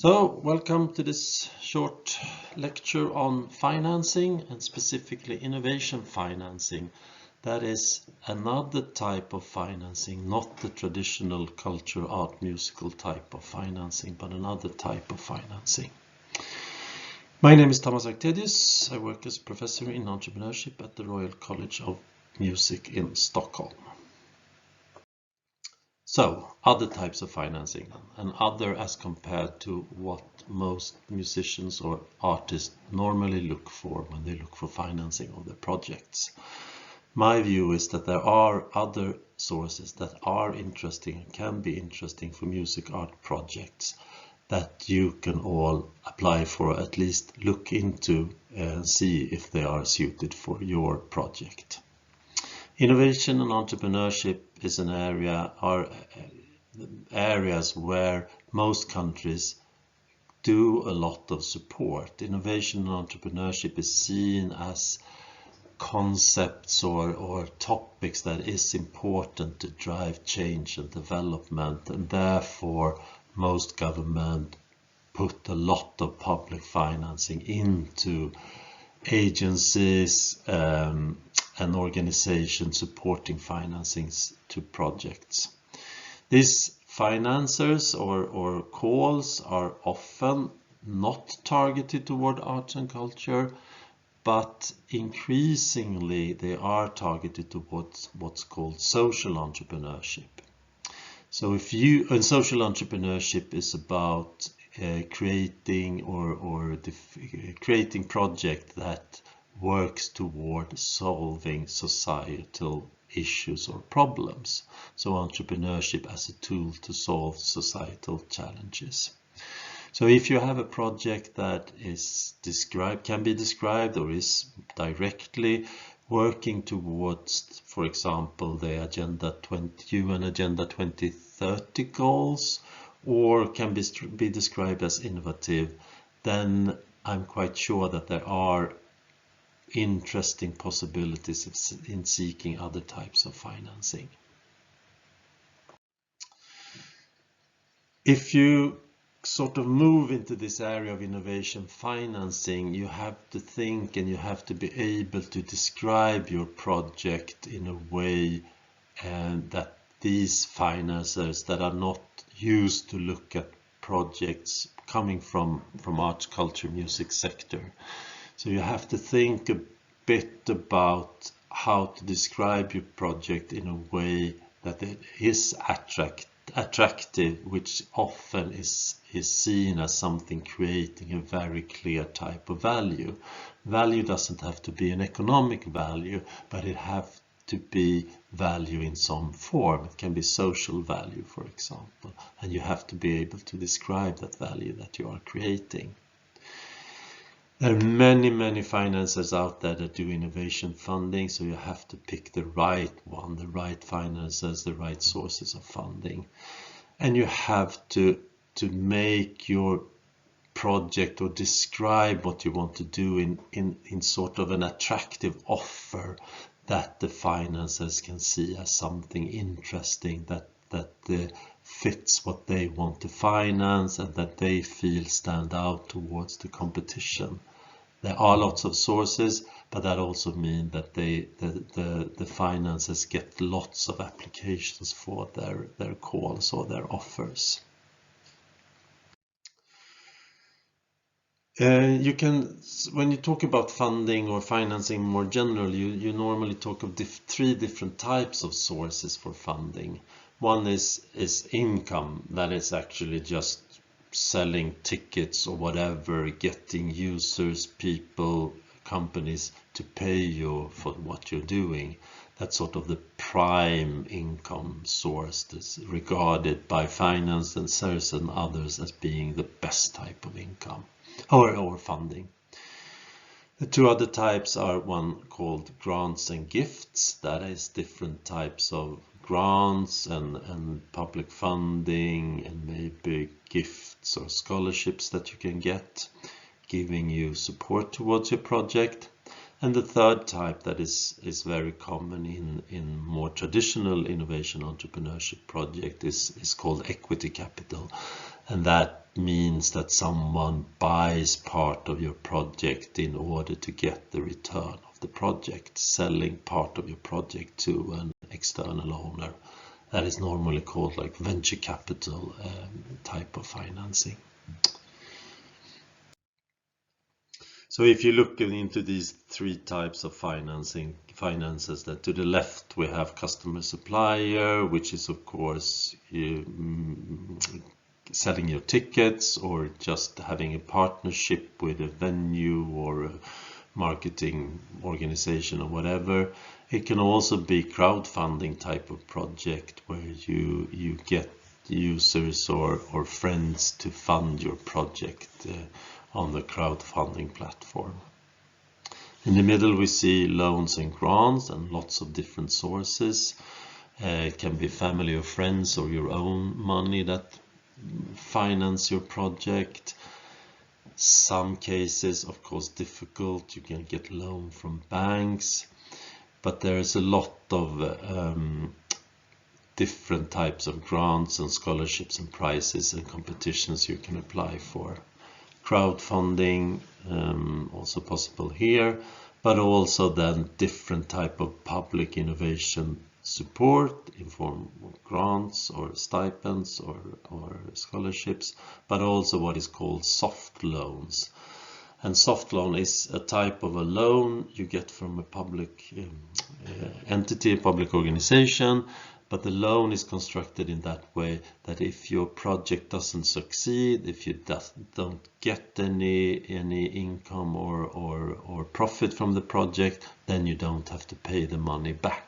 So, welcome to this short lecture on financing and specifically innovation financing. That is another type of financing, not the traditional culture, art, musical type of financing, but another type of financing. My name is Thomas Arctedius. I work as professor in entrepreneurship at the Royal College of Music in Stockholm. So, other types of financing, and other as compared to what most musicians or artists normally look for when they look for financing of their projects. My view is that there are other sources that are interesting and can be interesting for music art projects that you can all apply for, at least look into and see if they are suited for your project. Innovation and entrepreneurship is an area, are areas where most countries do a lot of support. Innovation and entrepreneurship is seen as concepts or topics that is important to drive change and development, and therefore most government put a lot of public financing into agencies and organizations supporting financings to projects. These financiers or calls are often not targeted toward arts and culture, but increasingly they are targeted towards what's called social entrepreneurship. So social entrepreneurship is about creating creating project that works toward solving societal issues or problems. So entrepreneurship as a tool to solve societal challenges. So if you have a project that can be described or is directly working towards, for example, the UN Agenda 2030 goals, or can be described as innovative, then I'm quite sure that there are interesting possibilities in seeking other types of financing. If you sort of move into this area of innovation financing, you have to think and you have to be able to describe your project in a way that these financiers that are not used to look at projects coming from arts, culture, music sector. So you have to think a bit about how to describe your project in a way that it is attractive, which often is seen as something creating a very clear type of value. Value doesn't have to be an economic value, but it has to be value in some form. It can be social value, for example, and you have to be able to describe that value that you are creating. There are many financiers out there that do innovation funding, so you have to pick the right one, the right financiers, the right sources of funding. And you have to make your project or describe what you want to do in sort of an attractive offer that the financiers can see as something interesting that fits what they want to finance and that they feel stand out towards the competition. There are lots of sources, but that also means that the financiers get lots of applications for their calls or their offers. When you talk about funding or financing more generally, you normally talk of three different types of sources for funding. One is income, that is actually just selling tickets or whatever, getting users, people, companies to pay you for what you're doing. That's sort of the prime income source that's regarded by financiers and others as being the best type of income or funding. The two other types are one called grants and gifts. That is different types of grants and public funding and maybe gifts or scholarships that you can get, giving you support towards your project. And the third type that is very common in more traditional innovation entrepreneurship project is called equity capital. And that means that someone buys part of your project in order to get the return of the project, selling part of your project to an external owner. That is normally called like venture capital type of financing. So if you look into these three types of finances, that to the left we have customer supplier, which is of course selling your tickets or just having a partnership with a venue or a marketing organization or whatever. It can also be crowdfunding type of project where you get users or friends to fund your project on the crowdfunding platform. In the middle we see loans and grants and lots of different sources. It can be family or friends or your own money that finance your project. Some cases, of course, difficult. You can get loan from banks, but there is a lot of different types of grants and scholarships and prizes and competitions you can apply for. Crowdfunding, also possible here, but also then different type of public innovation support in form of grants or stipends or scholarships, but also what is called soft loans. And soft loan is a type of a loan you get from a public entity, a public organization, but the loan is constructed in that way that if your project doesn't succeed, if you don't get any income or profit from the project, then you don't have to pay the money back.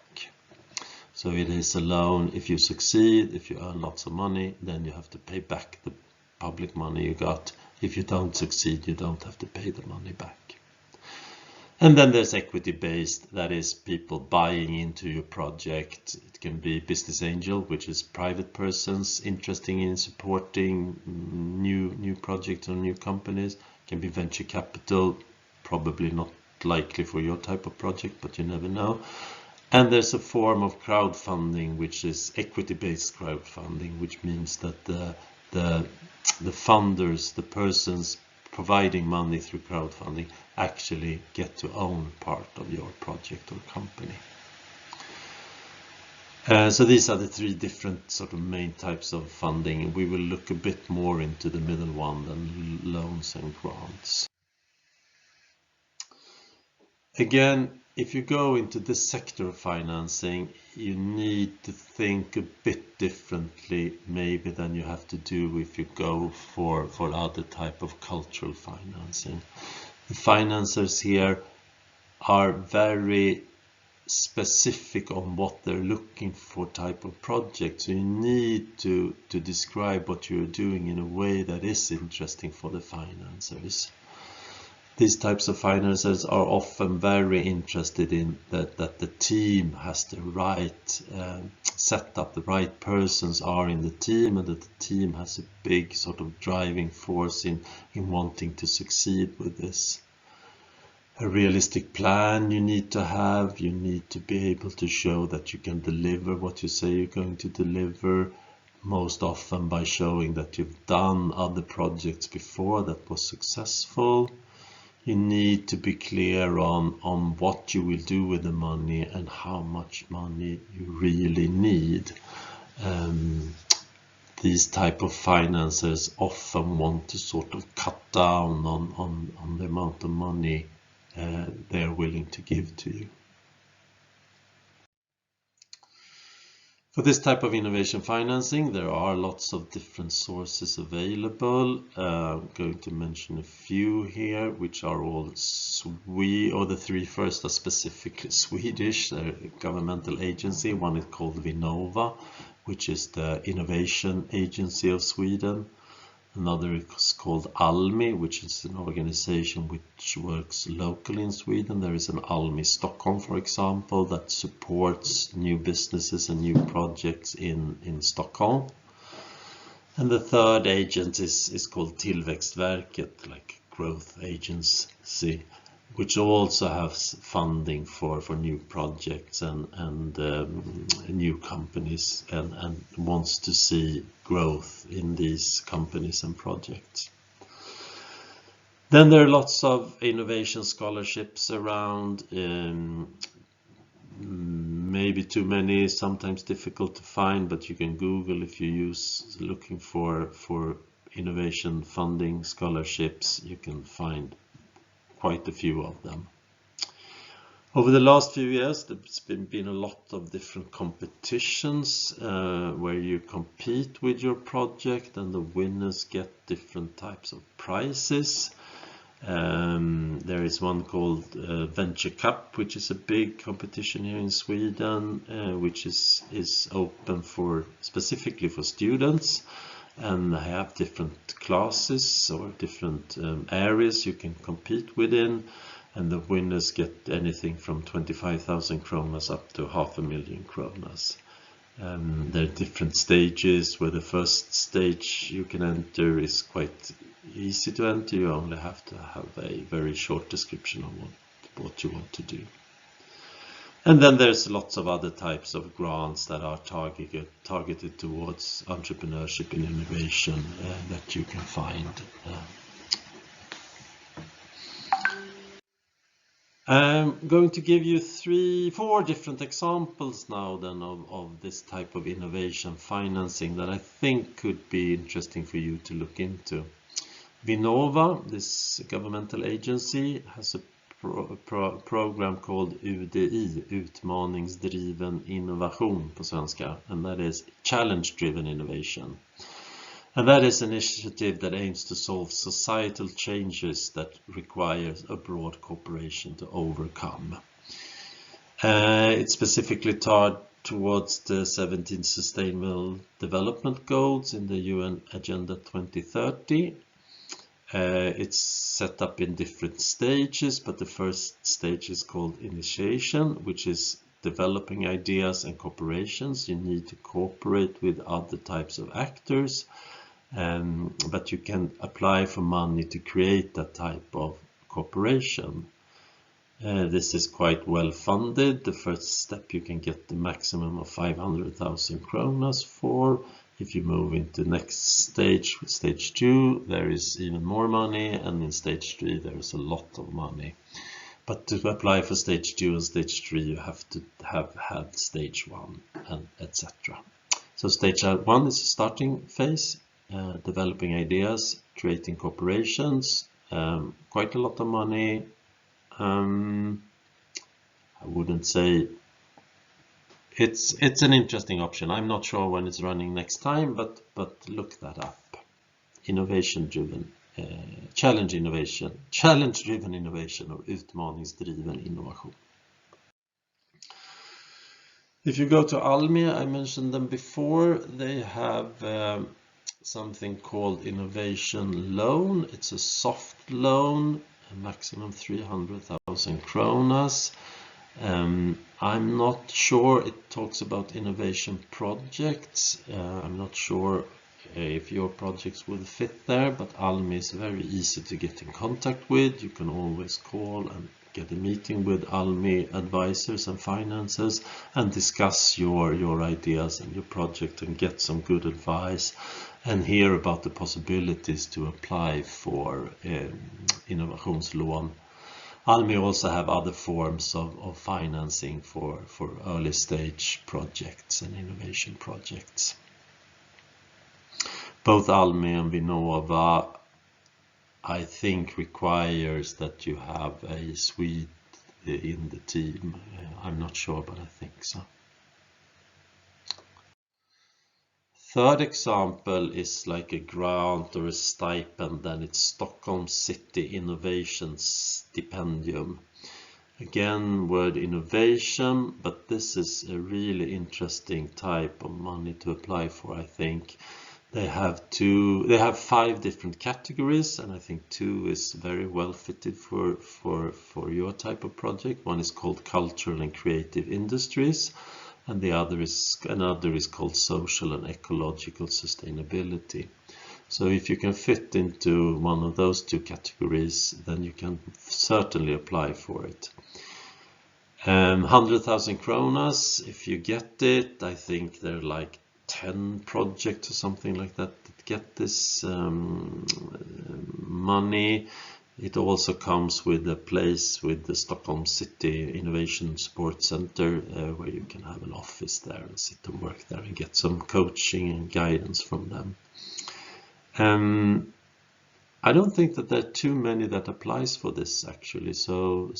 So it is a loan. If you succeed, if you earn lots of money, then you have to pay back the public money you got. If you don't succeed, you don't have to pay the money back. And then there's equity-based, that is people buying into your project. It can be business angel, which is private persons interested in supporting new projects or new companies. It can be venture capital, probably not likely for your type of project, but you never know. And there's a form of crowdfunding, which is equity-based crowdfunding, which means that the funders, the persons providing money through crowdfunding, actually get to own part of your project or company. So these are the three different sort of main types of funding. We will look a bit more into the middle one than loans and grants. Again, if you go into this sector of financing, you need to think a bit differently maybe than you have to do if you go for other type of cultural financing. The financiers here are very specific on what they're looking for type of project. So you need to describe what you're doing in a way that is interesting for the financiers. These types of financiers are often very interested in that the team has the right setup, the right persons are in the team, and that the team has a big sort of driving force in wanting to succeed with this. A realistic plan you need to be able to show that you can deliver what you say you're going to deliver, most often by showing that you've done other projects before that was successful. You need to be clear on what you will do with the money and how much money you really need. These type of financiers often want to sort of cut down on the amount of money they're willing to give to you. For this type of innovation financing, there are lots of different sources available. I'm going to mention a few here, which are all the three first are specifically Swedish. They're a governmental agency. One is called Vinnova, which is the innovation agency of Sweden. Another is called ALMI, which is an organization which works locally in Sweden. There is an ALMI Stockholm, for example, that supports new businesses and new projects in Stockholm. And the third agent is called Tillväxtverket, like growth agency, which also has funding for new projects and new companies, and wants to see growth in these companies and projects. Then there are lots of innovation scholarships around, maybe too many, sometimes difficult to find, but you can Google if you use looking for innovation funding scholarships, you can find quite a few of them. Over the last few years, there's been a lot of different competitions where you compete with your project and the winners get different types of prizes. There is one called Venture Cup, which is a big competition here in Sweden, which is open specifically for students, and they have different classes or different areas you can compete within, and the winners get anything from 25,000 kronas up to 500,000 kronas. There are different stages, where the first stage you can enter is quite easy to enter. You only have to have a very short description of what you want to do. And then there's lots of other types of grants that are targeted towards entrepreneurship and innovation that you can find. I'm going to give you 4 different examples now then of this type of innovation financing that I think could be interesting for you to look into. Vinnova, this governmental agency, has a program called UDI, Utmaningsdriven innovation på svenska, and that is challenge-driven innovation. And that is an initiative that aims to solve societal changes that requires a broad cooperation to overcome. It's specifically targeted towards the 17 Sustainable Development Goals in the UN Agenda 2030. It's set up in different stages, but the first stage is called initiation, which is developing ideas and cooperations. You need to cooperate with other types of actors. But you can apply for money to create that type of cooperation. This is quite well funded. The first step you can get the maximum of 500,000 kronas for. If you move into next stage, stage 2, there is even more money, and in stage 3 there is a lot of money. But to apply for stage 2 and stage 3 you have to have had stage 1 and etc. So stage 1 is a starting phase. Developing ideas, creating corporations, quite a lot of money. I wouldn't say it's an interesting option. I'm not sure when it's running next time, but look that up. Innovation-driven, challenge-driven innovation, or utmaningsdriven innovation. If you go to Almi, I mentioned them before, they have something called innovation loan. It's a soft loan, a maximum 300,000 kronas. I'm not sure it talks about innovation projects. I'm not sure if your projects will fit there, but Almi is very easy to get in contact with. You can always call and get a meeting with Almi advisors and financiers and discuss your ideas and your project and get some good advice and hear about the possibilities to apply for innovationslån. Almi also have other forms of financing for early stage projects and innovation projects. Both Almi and Vinnova, I think, requires that you have a Swede in the team. I'm not sure, but I think so. Third example is like a grant or a stipend, and it's Stockholm City Innovation Stipendium. Again, word innovation, but this is a really interesting type of money to apply for, I think. They have 5 different categories, and I think 2 is very well fitted for your type of project. One is called cultural and creative industries, and another is called social and ecological sustainability. So if you can fit into one of those two categories, then you can certainly apply for it. 100,000 kronas, if you get it, I think there are like 10 projects or something like that that get this money. It also comes with a place with the Stockholm City Innovation Support Center, where you can have an office there and sit and work there and get some coaching and guidance from them. I don't think that there are too many that applies for this actually, so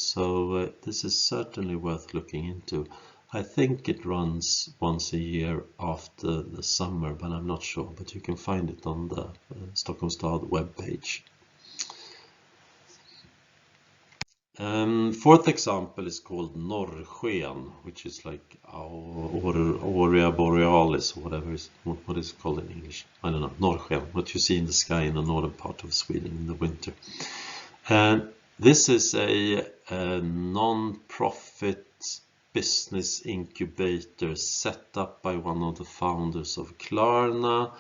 this is certainly worth looking into. I think it runs once a year after the summer, but I'm not sure, but you can find it on the Stockholm Stad webpage. Fourth example is called Norrsken, which is like Aurea Borealis, or whatever what is it called in English. I don't know, Norrsken, what you see in the sky in the northern part of Sweden in the winter. And this is a non-profit business incubator set up by one of the founders of Klarna.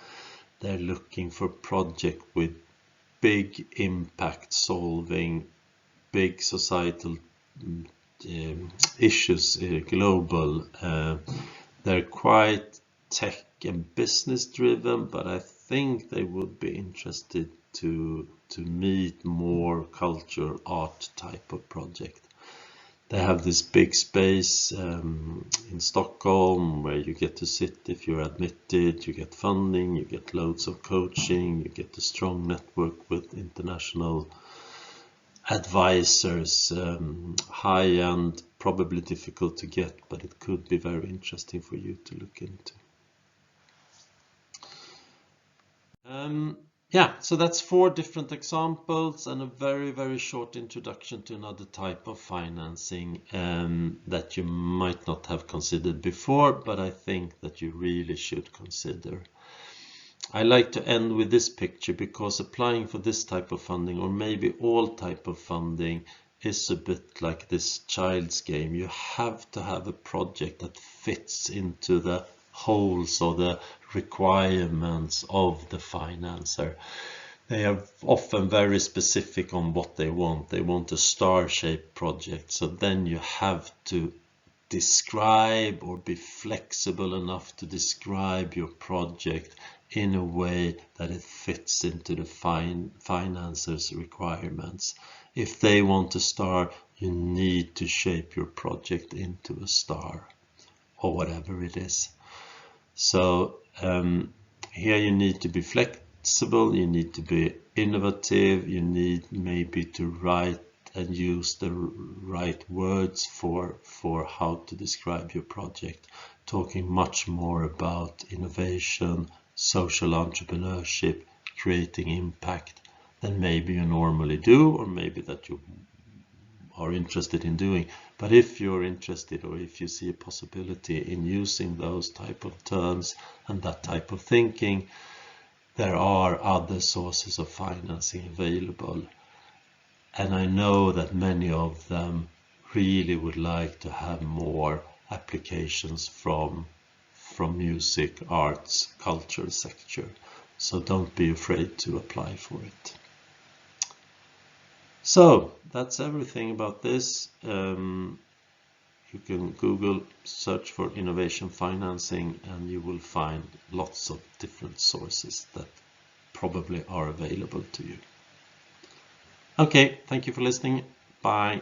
They're looking for a project with big impact, solving big societal issues, global. They're quite tech and business driven, but I think they would be interested to meet more culture, art type of project. They have this big space in Stockholm where you get to sit if you're admitted, you get funding, you get loads of coaching, you get a strong network with international advisors, high-end, probably difficult to get, but it could be very interesting for you to look into. Yeah, so that's 4 different examples and a very, very short introduction to another type of financing that you might not have considered before, but I think that you really should consider. I like to end with this picture because applying for this type of funding, or maybe all type of funding, is a bit like this child's game. You have to have a project that fits into the holes or the requirements of the financer. They are often very specific on what they want. They want a star-shaped project, so then you have to describe or be flexible enough to describe your project in a way that it fits into the financer's requirements. If they want a star, you need to shape your project into a star or whatever it is. So here you need to be flexible, you need to be innovative, you need maybe to write and use the right words for how to describe your project, talking much more about innovation, social entrepreneurship, creating impact than maybe you normally do, or maybe that you are interested in doing. But if you're interested, or if you see a possibility in using those type of terms and that type of thinking, there are other sources of financing available. And I know that many of them really would like to have more applications from music, arts, culture sector. So don't be afraid to apply for it. So that's everything about this. You can Google search for innovation financing and you will find lots of different sources that probably are available to you. Okay, thank you for listening. Bye.